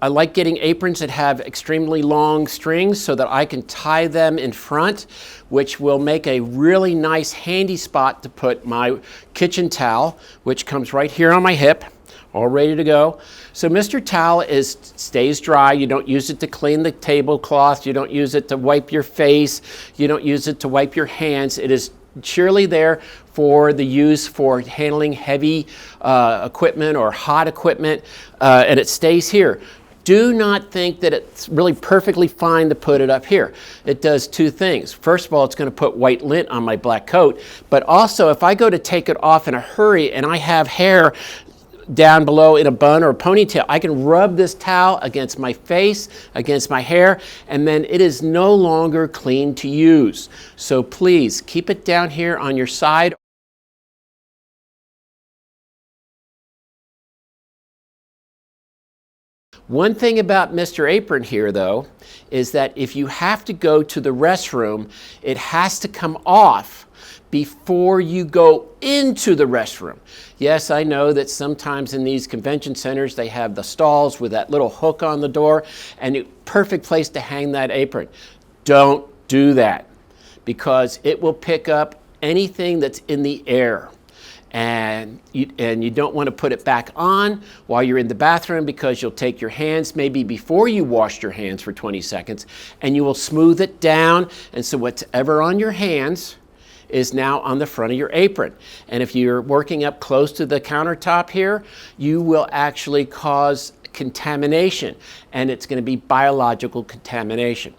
I like getting aprons that have extremely long strings so that I can tie them in front, which will make a really nice handy spot to put my kitchen towel, which comes right here on my hip, all ready to go. So Mr. Towel stays dry. You don't use it to clean the tablecloth. You don't use it to wipe your face. You don't use it to wipe your hands. It is surely there for the use for handling heavy equipment or hot equipment, and it stays here. Do not think that it's really perfectly fine to put it up here. It does two things. First of all, it's going to put white lint on my black coat, but also if I go to take it off in a hurry and I have hair down below in a bun or a ponytail, I can rub this towel against my face, against my hair, and then it is no longer clean to use. So please keep it down here on your side. One thing about Mr. Apron here, though, is that if you have to go to the restroom, it has to come off before you go into the restroom. Yes, I know that sometimes in these convention centers they have the stalls with that little hook on the door, and a perfect place to hang that apron. Don't do that, because it will pick up anything that's in the air. And you don't want to put it back on while you're in the bathroom, because you'll take your hands maybe before you washed your hands for 20 seconds and you will smooth it down, and so whatever on your hands is now on the front of your apron. And if you're working up close to the countertop here, you will actually cause contamination, and it's going to be biological contamination.